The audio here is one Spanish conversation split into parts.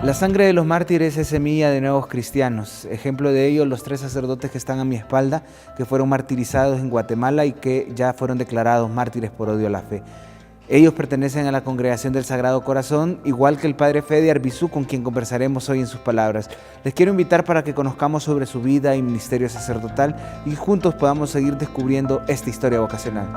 La sangre de los mártires es semilla de nuevos cristianos. Ejemplo de ello, los 3 sacerdotes que están a mi espalda, que fueron martirizados en Guatemala y que ya fueron declarados mártires por odio a la fe. Ellos pertenecen a la Congregación del Sagrado Corazón, igual que el padre Fede Arbizú, con quien conversaremos hoy en sus palabras. Les quiero invitar para que conozcamos sobre su vida y ministerio sacerdotal y juntos podamos seguir descubriendo esta historia vocacional.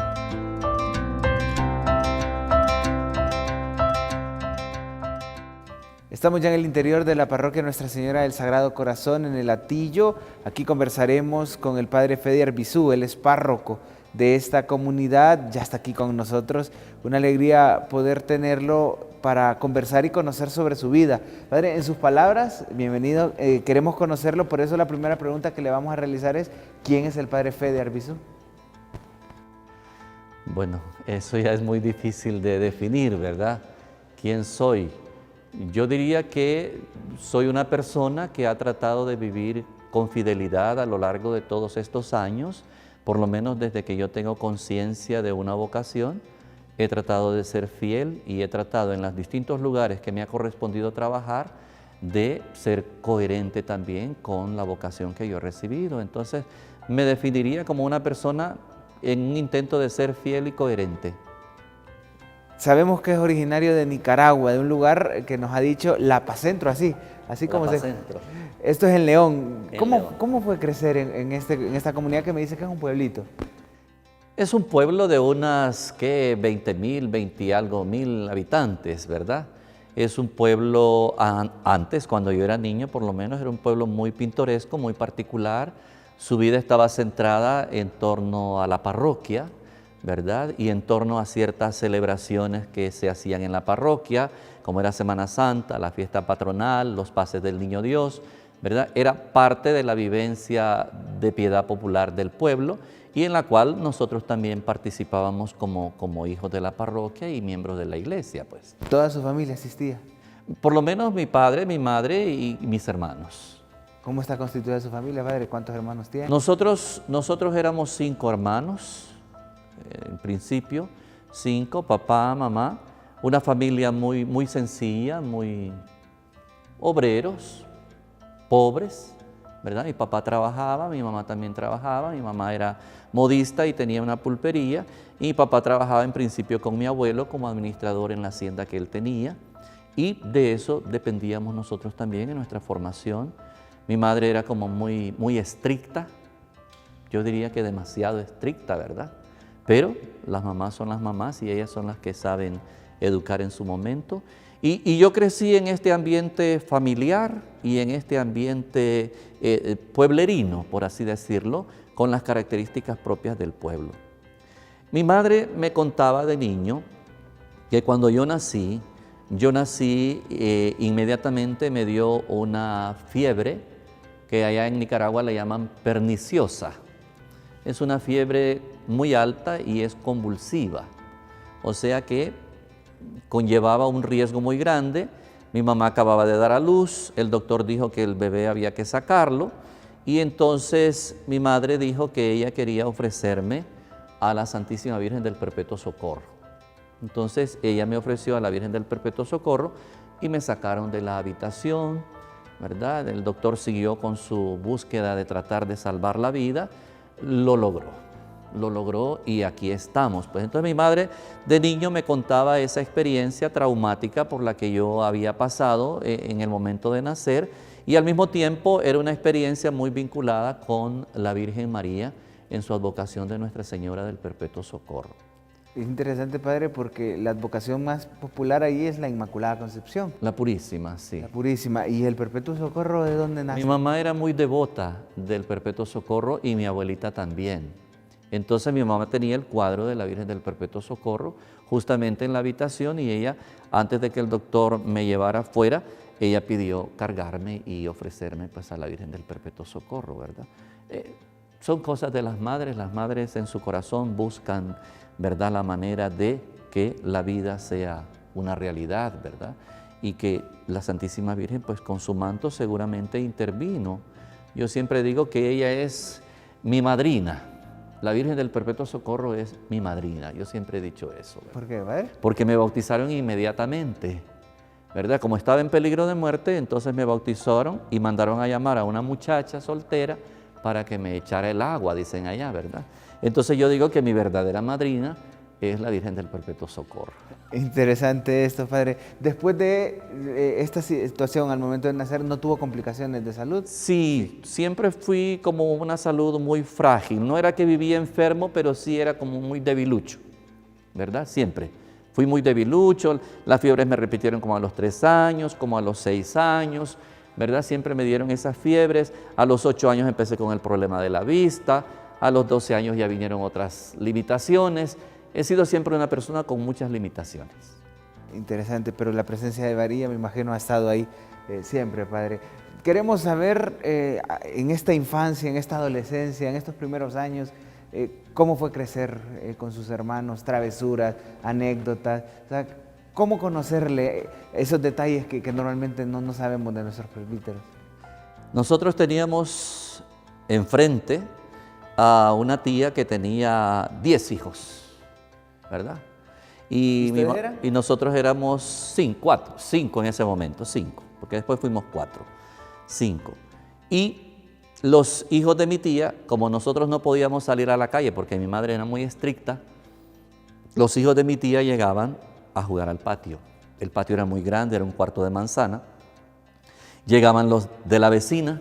Estamos ya en el interior de la parroquia Nuestra Señora del Sagrado Corazón, en el Hatillo. Aquí conversaremos con el padre Fede Arbizú, él es párroco de esta comunidad, ya está aquí con nosotros. Una alegría poder tenerlo para conversar y conocer sobre su vida. Padre, en sus palabras, bienvenido, queremos conocerlo, por eso la primera pregunta que le vamos a realizar es, ¿quién es el padre Fede Arbizú? Bueno, eso ya es muy difícil de definir, ¿verdad? ¿Quién soy? Yo diría que soy una persona que ha tratado de vivir con fidelidad a lo largo de todos estos años, por lo menos desde que yo tengo conciencia de una vocación. He tratado de ser fiel y he tratado en los distintos lugares que me ha correspondido trabajar de ser coherente también con la vocación que yo he recibido. Entonces, me definiría como una persona en un intento de ser fiel y coherente. Sabemos que es originario de Nicaragua, de un lugar que nos ha dicho Lapacentro, así como Lapacentro. Esto es en León. León. ¿Cómo fue crecer en esta comunidad que me dice que es un pueblito? Es un pueblo de unas, ¿qué? 20,000, 20 y algo mil habitantes, ¿verdad? Es un pueblo, antes, cuando yo era niño, por lo menos, era un pueblo muy pintoresco, muy particular. Su vida estaba centrada en torno a la parroquia, ¿verdad? Y en torno a ciertas celebraciones que se hacían en la parroquia, como era Semana Santa, la fiesta patronal, los pases del Niño Dios, ¿verdad? Era parte de la vivencia de piedad popular del pueblo y en la cual nosotros también participábamos como hijos de la parroquia y miembros de la iglesia, pues. ¿Toda su familia asistía? Por lo menos mi padre, mi madre y mis hermanos. ¿Cómo está constituida su familia, padre? ¿Cuántos hermanos tiene? Nosotros éramos 5 hermanos. En principio, 5, papá, mamá, una familia muy sencilla, muy obreros, pobres, ¿verdad? Mi papá trabajaba, mi mamá también trabajaba, mi mamá era modista y tenía una pulpería, y mi papá trabajaba en principio con mi abuelo como administrador en la hacienda que él tenía, y de eso dependíamos nosotros también en nuestra formación. Mi madre era como muy estricta, yo diría que demasiado estricta, ¿verdad? Pero las mamás son las mamás y ellas son las que saben educar en su momento. Y yo crecí en este ambiente familiar y en este ambiente pueblerino, por así decirlo, con las características propias del pueblo. Mi madre me contaba de niño que cuando yo nací inmediatamente me dio una fiebre que allá en Nicaragua le llaman perniciosa. Es una fiebre muy alta y es convulsiva, o sea que conllevaba un riesgo muy grande. Mi mamá acababa de dar a luz, el doctor dijo que el bebé había que sacarlo y entonces mi madre dijo que ella quería ofrecerme a la Santísima Virgen del Perpetuo Socorro. Entonces ella me ofreció a la Virgen del Perpetuo Socorro y me sacaron de la habitación, ¿verdad? El doctor siguió con su búsqueda de tratar de salvar la vida. Lo logró y aquí estamos. Pues entonces mi madre de niño me contaba esa experiencia traumática por la que yo había pasado en el momento de nacer y al mismo tiempo era una experiencia muy vinculada con la Virgen María en su advocación de Nuestra Señora del Perpetuo Socorro. Es interesante, padre, porque la advocación más popular ahí es la Inmaculada Concepción. La Purísima, sí. La Purísima. ¿Y el Perpetuo Socorro de dónde nace? Mi mamá era muy devota del Perpetuo Socorro y mi abuelita también. Entonces mi mamá tenía el cuadro de la Virgen del Perpetuo Socorro justamente en la habitación y ella, antes de que el doctor me llevara afuera, ella pidió cargarme y ofrecerme pues, a la Virgen del Perpetuo Socorro, ¿verdad? Son cosas de las madres en su corazón buscan, ¿verdad?, la manera de que la vida sea una realidad, ¿verdad? Y que la Santísima Virgen, pues con su manto seguramente intervino. Yo siempre digo que ella es mi madrina. La Virgen del Perpetuo Socorro es mi madrina. Yo siempre he dicho eso, ¿verdad? ¿Por qué, padre? Porque me bautizaron inmediatamente. ¿verdad? Como estaba en peligro de muerte, entonces me bautizaron y mandaron a llamar a una muchacha soltera para que me echara el agua, dicen allá, ¿verdad? Entonces yo digo que mi verdadera madrina es la Virgen del Perpetuo Socorro. Interesante esto, padre. Después de esta situación, al momento de nacer, ¿no tuvo complicaciones de salud? Sí, siempre fui como una salud muy frágil. No era que vivía enfermo, pero sí era como muy debilucho, ¿verdad? Siempre. Fui muy debilucho, las fiebres me repitieron como a los 3 años, como a los 6 años, ¿verdad? Siempre me dieron esas fiebres. A los 8 años empecé con el problema de la vista, a los 12 años ya vinieron otras limitaciones. He sido siempre una persona con muchas limitaciones. Interesante, pero la presencia de María, me imagino, ha estado ahí siempre, padre. Queremos saber en esta infancia, en esta adolescencia, en estos primeros años, cómo fue crecer con sus hermanos, travesuras, anécdotas, o sea, cómo conocerle esos detalles que normalmente no sabemos de nuestros presbíteros. Nosotros teníamos enfrente a una tía que tenía 10 hijos, ¿verdad? Y nosotros éramos 5 en ese momento, 5, porque después fuimos 4, 5. Y los hijos de mi tía, como nosotros no podíamos salir a la calle porque mi madre era muy estricta, los hijos de mi tía llegaban a jugar al patio. El patio era muy grande, era un cuarto de manzana. Llegaban los de la vecina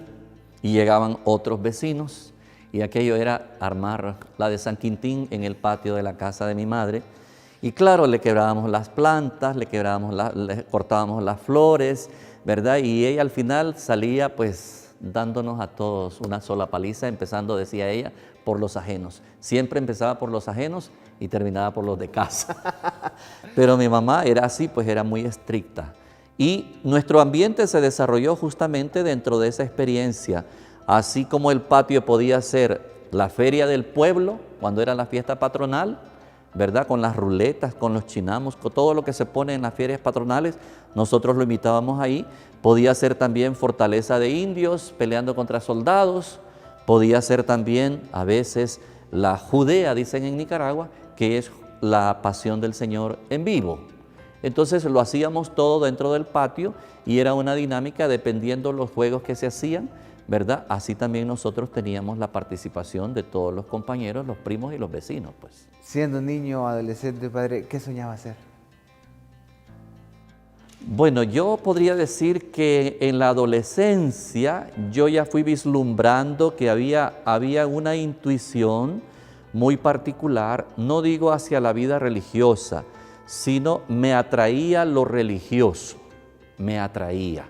y llegaban otros vecinos. Y aquello era armar la de San Quintín en el patio de la casa de mi madre. Y claro, le quebrábamos las plantas, le cortábamos las flores, ¿verdad? Y ella al final salía pues dándonos a todos una sola paliza, empezando, decía ella, por los ajenos. Siempre empezaba por los ajenos y terminaba por los de casa. Pero mi mamá era así, pues era muy estricta. Y nuestro ambiente se desarrolló justamente dentro de esa experiencia. Así como el patio podía ser la feria del pueblo, cuando era la fiesta patronal, ¿verdad? Con las ruletas, con los chinamos, con todo lo que se pone en las ferias patronales, nosotros lo invitábamos ahí. Podía ser también fortaleza de indios peleando contra soldados, podía ser también a veces la Judea, dicen en Nicaragua, que es la pasión del Señor en vivo. Entonces lo hacíamos todo dentro del patio y era una dinámica dependiendo los juegos que se hacían, ¿verdad? Así también nosotros teníamos la participación de todos los compañeros, los primos y los vecinos, pues. Siendo niño o adolescente, padre, ¿qué soñaba hacer? Bueno, yo podría decir que en la adolescencia yo ya fui vislumbrando que había una intuición muy particular, no digo hacia la vida religiosa, sino me atraía lo religioso, me atraía.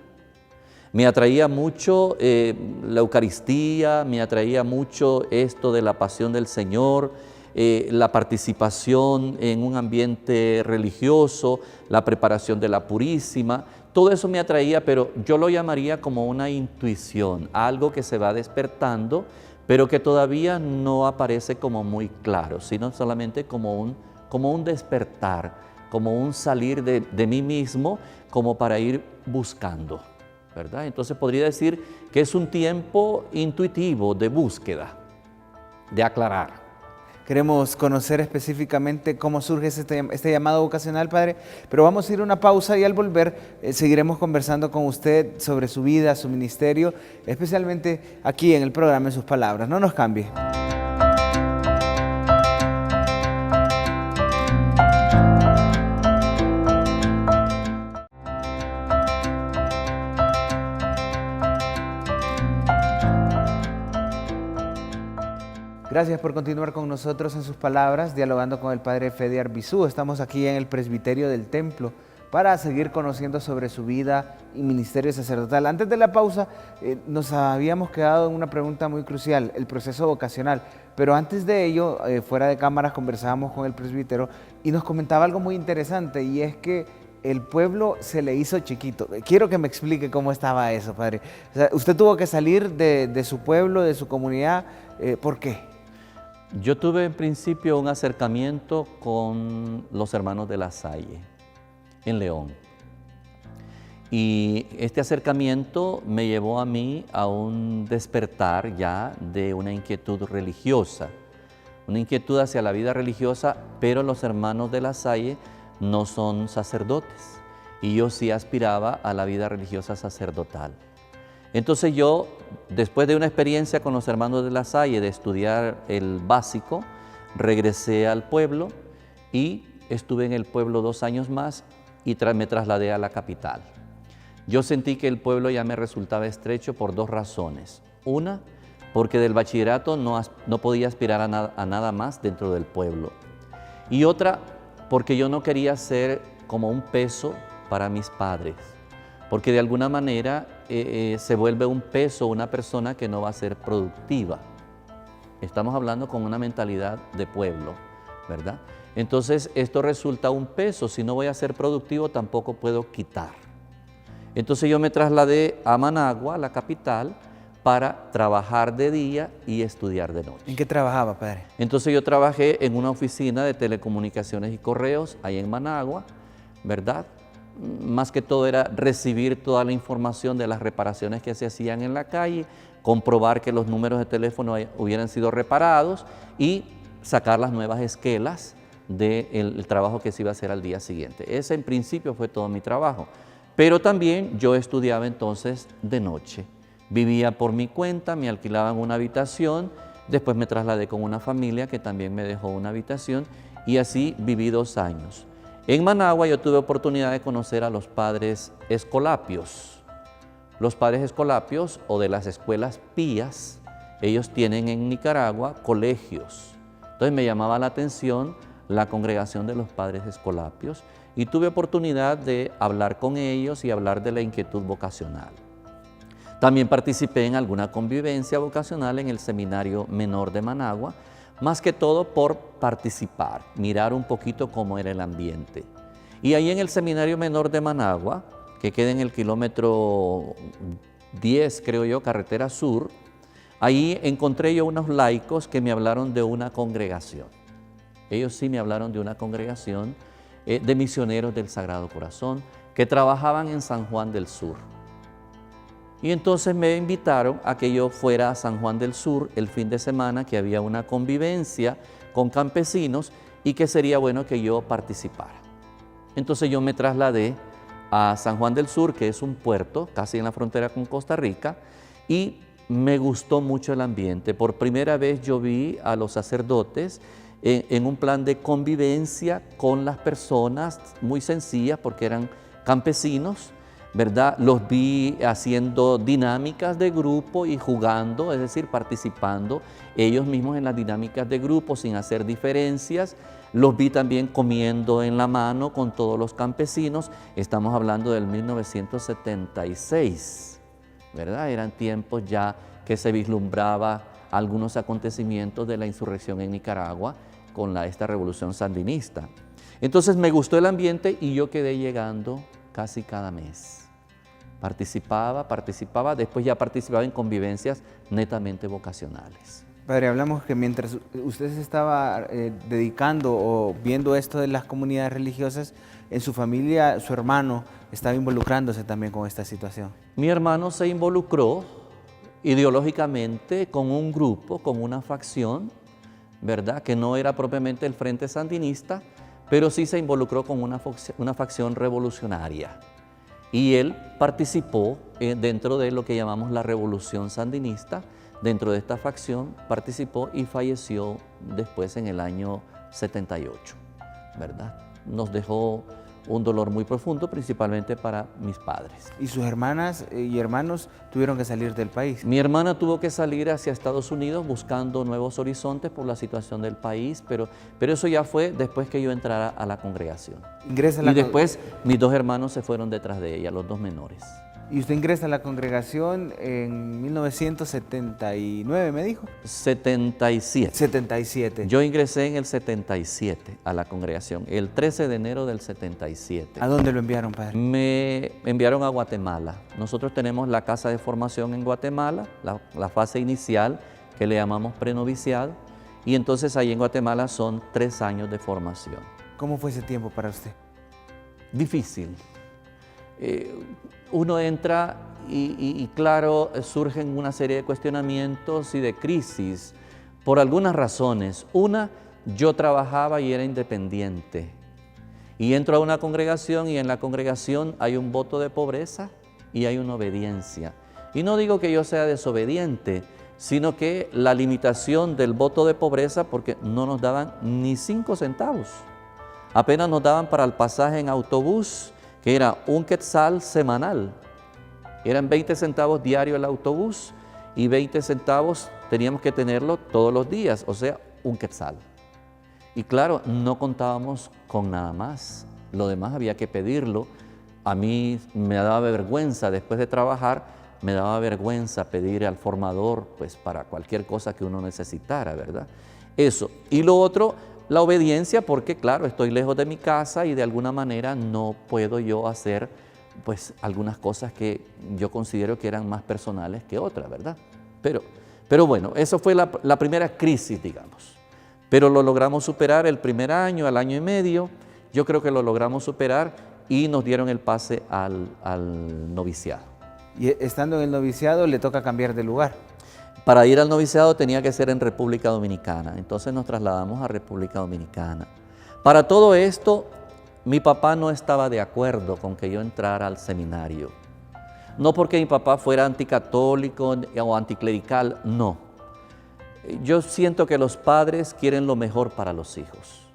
Me atraía mucho la Eucaristía, me atraía mucho esto de la pasión del Señor, la participación en un ambiente religioso, la preparación de la Purísima, todo eso me atraía, pero yo lo llamaría como una intuición, algo que se va despertando, pero que todavía no aparece como muy claro, sino solamente como un despertar, como un salir de mí mismo, como para ir buscando, ¿verdad? Entonces podría decir que es un tiempo intuitivo de búsqueda, de aclarar. Queremos conocer específicamente cómo surge este llamado vocacional, padre, pero vamos a ir a una pausa y al volver seguiremos conversando con usted sobre su vida, su ministerio, especialmente aquí en el programa En Sus Palabras. No nos cambie. Gracias por continuar con nosotros En Sus Palabras, dialogando con el padre Fede Arbizu. Estamos aquí en el presbiterio del templo para seguir conociendo sobre su vida y ministerio sacerdotal. Antes de la pausa nos habíamos quedado en una pregunta muy crucial, el proceso vocacional. Pero antes de ello, fuera de cámaras, conversábamos con el presbítero y nos comentaba algo muy interesante, y es que el pueblo se le hizo chiquito. Quiero que me explique cómo estaba eso, padre. O sea, usted tuvo que salir de su pueblo, de su comunidad. ¿Por qué? Yo tuve en principio un acercamiento con los hermanos de La Salle, en León. Y este acercamiento me llevó a mí a un despertar ya de una inquietud religiosa, una inquietud hacia la vida religiosa, pero los hermanos de La Salle no son sacerdotes. y yo sí aspiraba a la vida religiosa sacerdotal. Entonces yo, después de una experiencia con los hermanos de La Salle de estudiar el básico, regresé al pueblo y estuve en el pueblo 2 años más y me trasladé a la capital. Yo sentí que el pueblo ya me resultaba estrecho por 2 razones. Una, porque del bachillerato no podía aspirar a nada más dentro del pueblo. Y otra, porque yo no quería ser como un peso para mis padres, porque de alguna manera se vuelve un peso una persona que no va a ser productiva. Estamos hablando con una mentalidad de pueblo, ¿verdad? Entonces esto resulta un peso, si no voy a ser productivo tampoco puedo quitar. Entonces yo me trasladé a Managua, la capital, para trabajar de día y estudiar de noche. ¿En qué trabajaba, padre? Entonces yo trabajé en una oficina de telecomunicaciones y correos ahí en Managua, ¿verdad? Más que todo era recibir toda la información de las reparaciones que se hacían en la calle, comprobar que los números de teléfono hubieran sido reparados y sacar las nuevas esquelas del trabajo que se iba a hacer al día siguiente. Ese en principio fue todo mi trabajo. Pero también yo estudiaba entonces de noche. Vivía por mi cuenta, me alquilaban una habitación, después me trasladé con una familia que también me dejó una habitación y así viví 2 años. En Managua yo tuve oportunidad de conocer a los padres escolapios. Los padres escolapios o de las escuelas pías, ellos tienen en Nicaragua colegios. Entonces me llamaba la atención la congregación de los padres escolapios y tuve oportunidad de hablar con ellos y hablar de la inquietud vocacional. También participé en alguna convivencia vocacional en el Seminario Menor de Managua, más que todo por participar, mirar un poquito cómo era el ambiente. Y ahí en el Seminario Menor de Managua, que queda en el kilómetro 10, creo yo, carretera sur, ahí encontré yo unos laicos que me hablaron de una congregación. Ellos sí me hablaron de una congregación de misioneros del Sagrado Corazón que trabajaban en San Juan del Sur. Y entonces me invitaron a que yo fuera a San Juan del Sur el fin de semana, que había una convivencia con campesinos y que sería bueno que yo participara. Entonces yo me trasladé a San Juan del Sur, que es un puerto casi en la frontera con Costa Rica, y me gustó mucho el ambiente. Por primera vez yo vi a los sacerdotes en un plan de convivencia con las personas muy sencillas porque eran campesinos, ¿verdad? Los vi haciendo dinámicas de grupo y jugando, es decir, participando ellos mismos en las dinámicas de grupo sin hacer diferencias. Los vi también comiendo en la mano con todos los campesinos. Estamos hablando del 1976, ¿verdad? Eran tiempos ya que se vislumbraba algunos acontecimientos de la insurrección en Nicaragua con esta revolución sandinista. Entonces me gustó el ambiente y yo quedé llegando casi cada mes. Participaba, después ya participaba en convivencias netamente vocacionales. Padre, hablamos que mientras usted se estaba dedicando o viendo esto de las comunidades religiosas, en su familia, su hermano estaba involucrándose también con esta situación. Mi hermano se involucró ideológicamente con un grupo, con una facción, ¿verdad? Que no era propiamente el Frente Sandinista, pero sí se involucró con una facción revolucionaria. Y él participó dentro de lo que llamamos la Revolución Sandinista. Dentro de esta facción participó y falleció después en el año 78, ¿verdad? Nos dejó un dolor muy profundo, principalmente para mis padres. ¿Y sus hermanas y hermanos tuvieron que salir del país? Mi hermana tuvo que salir hacia Estados Unidos buscando nuevos horizontes por la situación del país, pero eso ya fue después que yo entrara a la congregación. Y después mis 2 hermanos se fueron detrás de ella, los 2 menores. ¿Y usted ingresa a la congregación en 1979, me dijo? 77. 77. Yo ingresé en el 77 a la congregación, el 13 de enero del 77. ¿A dónde lo enviaron, padre? Me enviaron a Guatemala. Nosotros tenemos la casa de formación en Guatemala, la fase inicial que le llamamos prenoviciado, y entonces ahí en Guatemala son 3 años de formación. ¿Cómo fue ese tiempo para usted? Difícil. Uno entra y claro, surgen una serie de cuestionamientos y de crisis por algunas razones. Una, yo trabajaba y era independiente Y entro a una congregación y en la congregación hay un voto de pobreza y hay una obediencia. Y no digo que yo sea desobediente, sino que la limitación del voto de pobreza, porque no nos daban ni 5 centavos. Apenas nos daban para el pasaje en autobús, que era 1 quetzal semanal. Eran 20 centavos diario el autobús y 20 centavos teníamos que tenerlo todos los días, o sea, 1 quetzal. Y claro, no contábamos con nada más. Lo demás había que pedirlo. A mí me daba vergüenza después de trabajar, me daba vergüenza pedir al formador pues para cualquier cosa que uno necesitara, ¿verdad? Eso. Y lo otro, la obediencia, porque claro, estoy lejos de mi casa y de alguna manera no puedo yo hacer pues algunas cosas que yo considero que eran más personales que otras, ¿verdad? Pero bueno, eso fue la primera crisis, digamos. Pero lo logramos superar el primer año, al año y medio, yo creo que lo logramos superar y nos dieron el pase al noviciado. Y estando en el noviciado le toca cambiar de lugar. Para ir al noviciado tenía que ser en República Dominicana, entonces nos trasladamos a República Dominicana. Para todo esto, mi papá no estaba de acuerdo con que yo entrara al seminario. No porque mi papá fuera anticatólico o anticlerical, no. Yo siento que los padres quieren lo mejor para los hijos.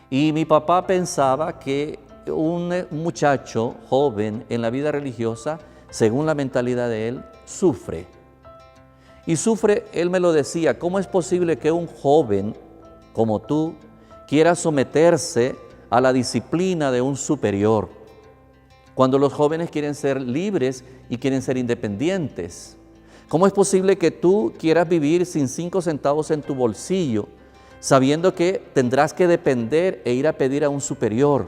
Y mi papá pensaba que un muchacho joven en la vida religiosa, según la mentalidad de él, sufre. Y sufre, él me lo decía, ¿cómo es posible que un joven como tú quiera someterse a la disciplina de un superior, cuando los jóvenes quieren ser libres y quieren ser independientes? ¿Cómo es posible que tú quieras vivir sin 5 centavos en tu bolsillo, sabiendo que tendrás que depender e ir a pedir a un superior?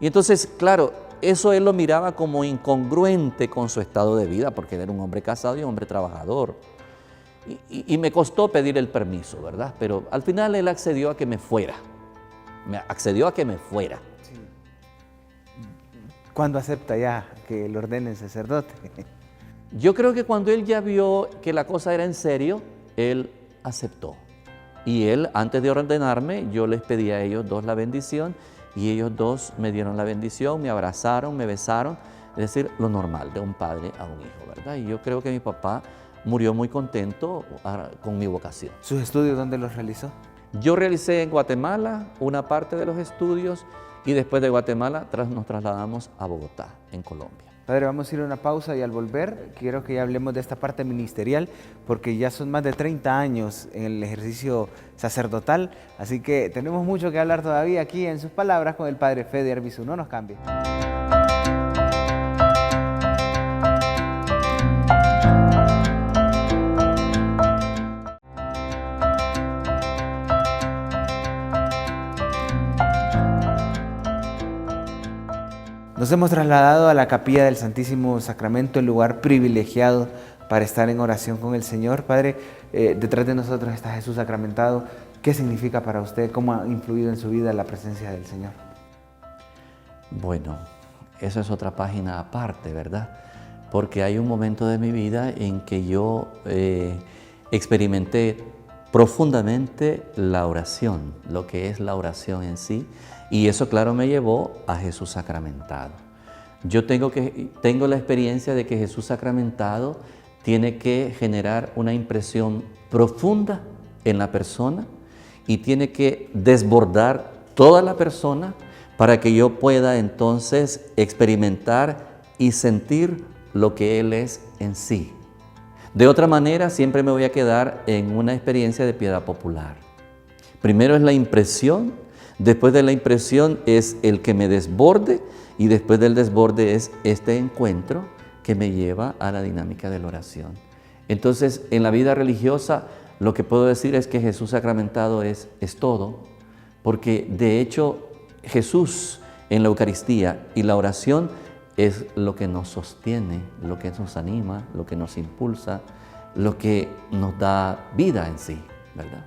Y entonces, claro, eso él lo miraba como incongruente con su estado de vida, porque él era un hombre casado y un hombre trabajador. Y me costó pedir el permiso, ¿verdad? Pero al final él accedió a que me fuera. Sí. ¿Cuándo acepta ya que lo ordenen sacerdote? Yo creo que cuando él ya vio que la cosa era en serio, él aceptó. Y él, antes de ordenarme, yo les pedí a ellos 2 la bendición y ellos 2 me dieron la bendición, me abrazaron, me besaron, es decir, lo normal de un padre a un hijo, ¿verdad? Y yo creo que mi papá murió muy contento con mi vocación. ¿Sus estudios dónde los realizó? Yo realicé en Guatemala una parte de los estudios y después de Guatemala nos trasladamos a Bogotá, en Colombia. Padre, vamos a ir a una pausa y al volver quiero que ya hablemos de esta parte ministerial, porque ya son más de 30 años en el ejercicio sacerdotal, así que tenemos mucho que hablar todavía aquí en sus palabras con el Padre Fede Arbizu. No nos cambie. Nos hemos trasladado a la capilla del Santísimo Sacramento, el lugar privilegiado para estar en oración con el Señor. Padre, detrás de nosotros está Jesús sacramentado. ¿Qué significa para usted? ¿Cómo ha influido en su vida la presencia del Señor? Bueno, esa es otra página aparte, ¿verdad? Porque hay un momento de mi vida en que yo experimenté profundamente la oración, lo que es la oración en sí, y eso, claro, me llevó a Jesús sacramentado. Yo tengo la experiencia de que Jesús sacramentado tiene que generar una impresión profunda en la persona y tiene que desbordar toda la persona para que yo pueda entonces experimentar y sentir lo que Él es en sí. De otra manera, siempre me voy a quedar en una experiencia de piedad popular. Primero es la impresión, después de la impresión es el que me desborde y después del desborde es este encuentro que me lleva a la dinámica de la oración. Entonces, en la vida religiosa, lo que puedo decir es que Jesús sacramentado es todo, porque de hecho Jesús en la Eucaristía y la oración es lo que nos sostiene, lo que nos anima, lo que nos impulsa, lo que nos da vida en sí, ¿verdad?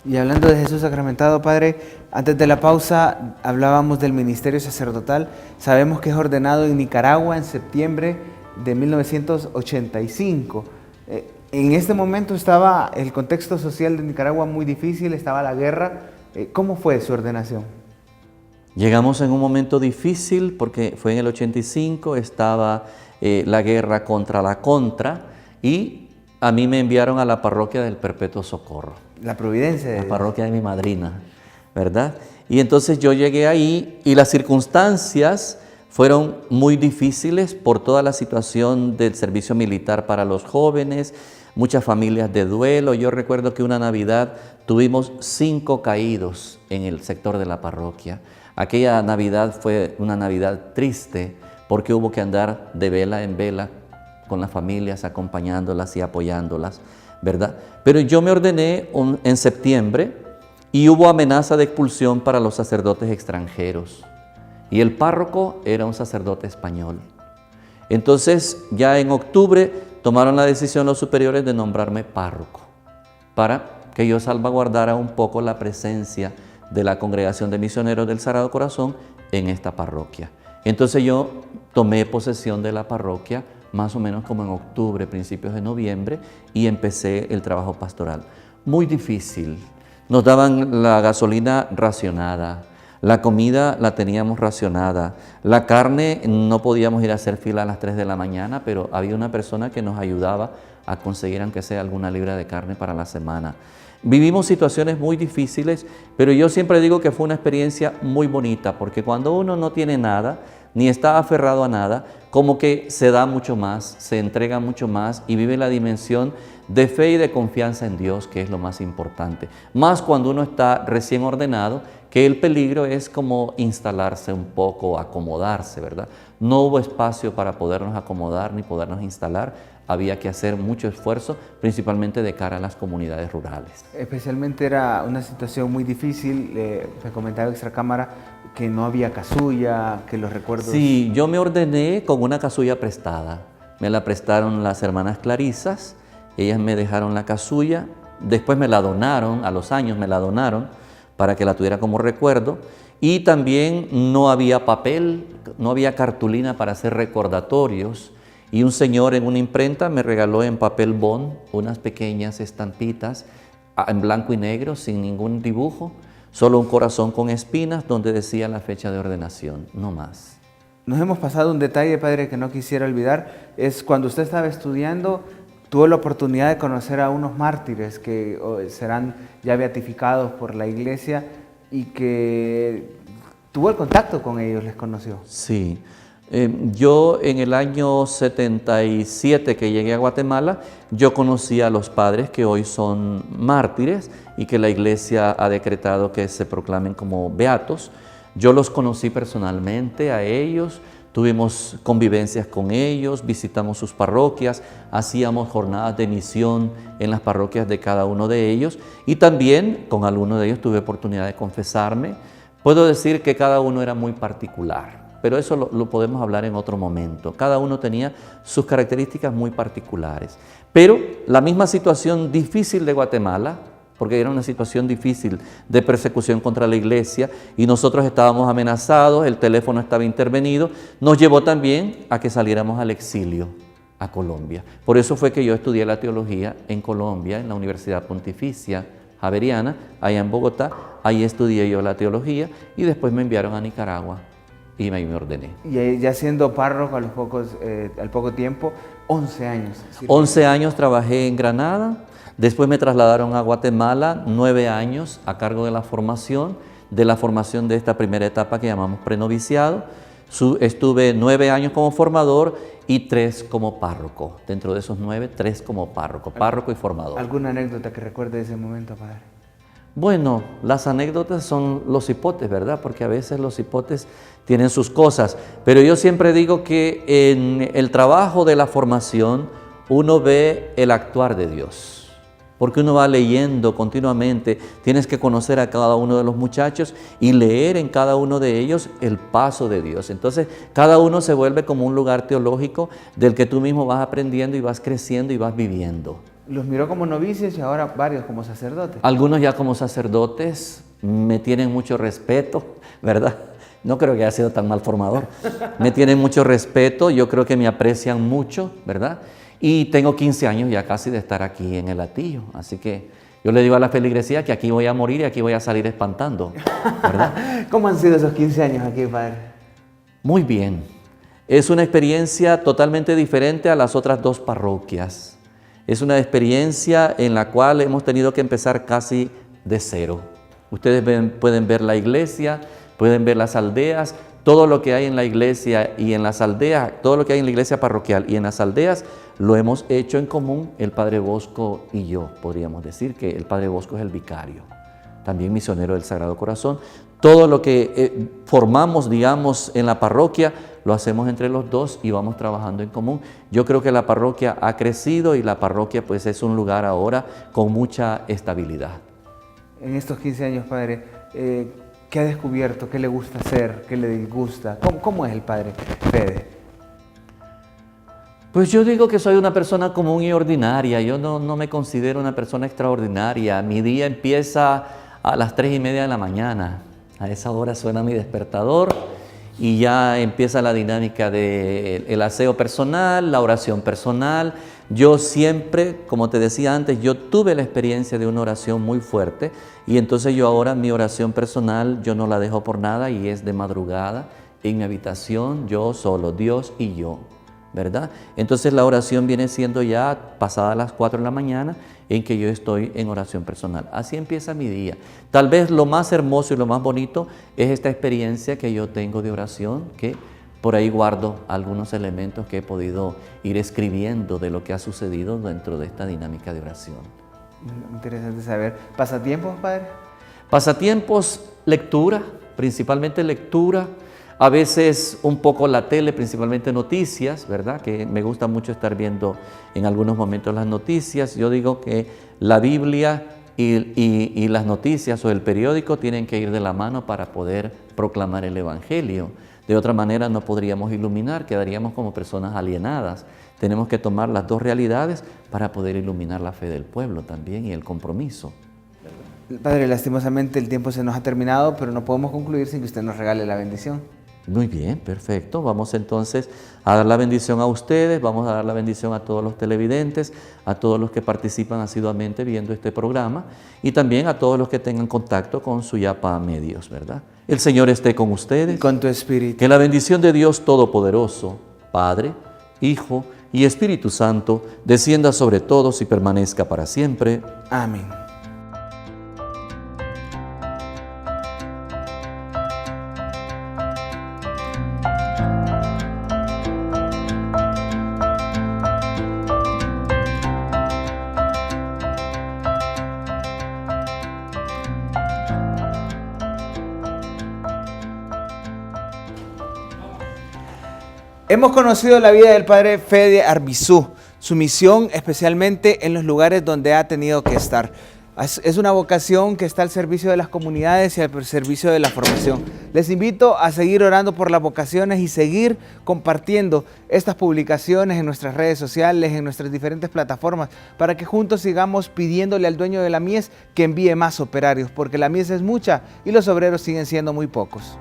Y hablando de Jesús sacramentado, Padre, antes de la pausa hablábamos del ministerio sacerdotal. Sabemos que es ordenado en Nicaragua en septiembre de 1985. En este momento estaba el contexto social de Nicaragua muy difícil, estaba la guerra. ¿Cómo fue su ordenación? Llegamos en un momento difícil porque fue en el 85, estaba la guerra contra la Contra y a mí me enviaron a la parroquia del Perpetuo Socorro. La providencia de La Dios. parroquia de mi madrina, ¿verdad? Y entonces yo llegué ahí y las circunstancias fueron muy difíciles por toda la situación del servicio militar para los jóvenes, muchas familias de duelo. Yo recuerdo que una Navidad tuvimos 5 caídos en el sector de la parroquia. Aquella Navidad fue una Navidad triste porque hubo que andar de vela en vela con las familias, acompañándolas y apoyándolas, ¿verdad? Pero yo me ordené en septiembre y hubo amenaza de expulsión para los sacerdotes extranjeros. Y el párroco era un sacerdote español. Entonces, ya en octubre tomaron la decisión los superiores de nombrarme párroco para que yo salvaguardara un poco la presencia de la Congregación de Misioneros del Sagrado Corazón en esta parroquia. Entonces yo tomé posesión de la parroquia más o menos como en octubre, principios de noviembre, y empecé el trabajo pastoral. Muy difícil. Nos daban la gasolina racionada, la comida la teníamos racionada, la carne no podíamos ir a hacer fila a las 3 de la mañana, pero había una persona que nos ayudaba a conseguir aunque sea alguna libra de carne para la semana. Vivimos situaciones muy difíciles, pero yo siempre digo que fue una experiencia muy bonita, porque cuando uno no tiene nada, ni está aferrado a nada, como que se da mucho más, se entrega mucho más y vive la dimensión de fe y de confianza en Dios, que es lo más importante. Más cuando uno está recién ordenado, que el peligro es como instalarse un poco, acomodarse, ¿verdad? No hubo espacio para podernos acomodar ni podernos instalar. Había que hacer mucho esfuerzo, principalmente de cara a las comunidades rurales. Especialmente era una situación muy difícil, me comentaba extracámara que no había casulla, que los recuerdos... Sí, yo me ordené con una casulla prestada. Me la prestaron las hermanas Clarisas, ellas me dejaron la casulla, después me la donaron, a los años me la donaron para que la tuviera como recuerdo, y también no había papel, no había cartulina para hacer recordatorios. Y un señor en una imprenta me regaló en papel bond unas pequeñas estampitas en blanco y negro, sin ningún dibujo, solo un corazón con espinas donde decía la fecha de ordenación, no más. Nos hemos pasado un detalle, padre, que no quisiera olvidar, es cuando usted estaba estudiando, tuvo la oportunidad de conocer a unos mártires que serán ya beatificados por la iglesia y que tuvo el contacto con ellos, les conoció. Sí. Yo en el año 77 que llegué a Guatemala, yo conocí a los padres que hoy son mártires y que la iglesia ha decretado que se proclamen como beatos. Yo los conocí personalmente a ellos, tuvimos convivencias con ellos, visitamos sus parroquias, hacíamos jornadas de misión en las parroquias de cada uno de ellos y también con algunos de ellos tuve oportunidad de confesarme. Puedo decir que cada uno era muy particular. Pero eso lo podemos hablar en otro momento. Cada uno tenía sus características muy particulares. Pero la misma situación difícil de Guatemala, porque era una situación difícil de persecución contra la iglesia y nosotros estábamos amenazados, el teléfono estaba intervenido, nos llevó también a que saliéramos al exilio a Colombia. Por eso fue que yo estudié la teología en Colombia, en la Universidad Pontificia Javeriana, allá en Bogotá. Ahí estudié yo la teología y después me enviaron a Nicaragua. Y me ordené. Y ya siendo párroco al poco tiempo, 11 años. 11 años trabajé en Granada, después me trasladaron a Guatemala, 9 años a cargo de la formación de esta primera etapa que llamamos prenoviciado. Estuve 9 años como formador y 3 como párroco. Dentro de esos 9, 3 como párroco y formador. ¿Alguna anécdota que recuerde de ese momento, padre? Bueno, las anécdotas son los hipotes, ¿verdad? Porque a veces los hipotes tienen sus cosas, pero yo siempre digo que en el trabajo de la formación uno ve el actuar de Dios, porque uno va leyendo continuamente, tienes que conocer a cada uno de los muchachos y leer en cada uno de ellos el paso de Dios. Entonces, cada uno se vuelve como un lugar teológico del que tú mismo vas aprendiendo y vas creciendo y vas viviendo. Los miró como novicios y ahora varios como sacerdotes. Algunos ya como sacerdotes me tienen mucho respeto, ¿verdad? No creo que haya sido tan mal formador. Me tienen mucho respeto, yo creo que me aprecian mucho, ¿verdad? Y tengo 15 años ya casi de estar aquí en el Hatillo, así que Yo le digo a la feligresía que aquí voy a morir y aquí voy a salir espantando, ¿verdad? ¿Cómo han sido esos 15 años aquí, padre? Muy bien. Es una experiencia totalmente diferente a las otras 2 parroquias. Es una experiencia en la cual hemos tenido que empezar casi de cero. Ustedes pueden ver la iglesia, pueden ver las aldeas, todo lo que hay en la iglesia y en las aldeas, todo lo que hay en la iglesia parroquial y en las aldeas, lo hemos hecho en común el Padre Bosco y yo. Podríamos decir que el Padre Bosco es el vicario, también misionero del Sagrado Corazón. Todo lo que formamos, digamos, en la parroquia, lo hacemos entre los 2 y vamos trabajando en común. Yo creo que la parroquia ha crecido y la parroquia pues es un lugar ahora con mucha estabilidad. En estos 15 años, padre, ¿qué ha descubierto? ¿Qué le gusta hacer? ¿Qué le disgusta? ¿Cómo es el padre Fede? Pues yo digo que soy una persona común y ordinaria. Yo no me considero una persona extraordinaria. Mi día empieza a las 3:30 de la mañana. A esa hora suena mi despertador y ya empieza la dinámica del aseo personal, la oración personal. Yo siempre, como te decía antes, yo tuve la experiencia de una oración muy fuerte y entonces yo ahora mi oración personal yo no la dejo por nada y es de madrugada en mi habitación, yo solo, Dios y yo, ¿verdad? Entonces la oración viene siendo ya pasada las 4 de la mañana en que yo estoy en oración personal. Así empieza mi día. Tal vez lo más hermoso y lo más bonito es esta experiencia que yo tengo de oración, que por ahí guardo algunos elementos que he podido ir escribiendo de lo que ha sucedido dentro de esta dinámica de oración. Interesante saber. ¿Pasatiempos, padre? Pasatiempos, lectura, principalmente lectura. A veces un poco la tele, principalmente noticias, ¿verdad? Que me gusta mucho estar viendo en algunos momentos las noticias. Yo digo que la Biblia y las noticias o el periódico tienen que ir de la mano para poder proclamar el Evangelio. De otra manera no podríamos iluminar, quedaríamos como personas alienadas. Tenemos que tomar las 2 realidades para poder iluminar la fe del pueblo también y el compromiso. Padre, lastimosamente el tiempo se nos ha terminado, pero no podemos concluir sin que usted nos regale la bendición. Muy bien, perfecto. Vamos entonces a dar la bendición a ustedes, vamos a dar la bendición a todos los televidentes, a todos los que participan asiduamente viendo este programa y también a todos los que tengan contacto con Suyapa Medios, ¿verdad? El Señor esté con ustedes. Y con tu espíritu. Que la bendición de Dios Todopoderoso, Padre, Hijo y Espíritu Santo, descienda sobre todos y permanezca para siempre. Amén. Hemos conocido la vida del padre Fede Arbizu, su misión especialmente en los lugares donde ha tenido que estar. Es una vocación que está al servicio de las comunidades y al servicio de la formación. Les invito a seguir orando por las vocaciones y seguir compartiendo estas publicaciones en nuestras redes sociales, en nuestras diferentes plataformas, para que juntos sigamos pidiéndole al dueño de la mies que envíe más operarios, porque la mies es mucha y los obreros siguen siendo muy pocos.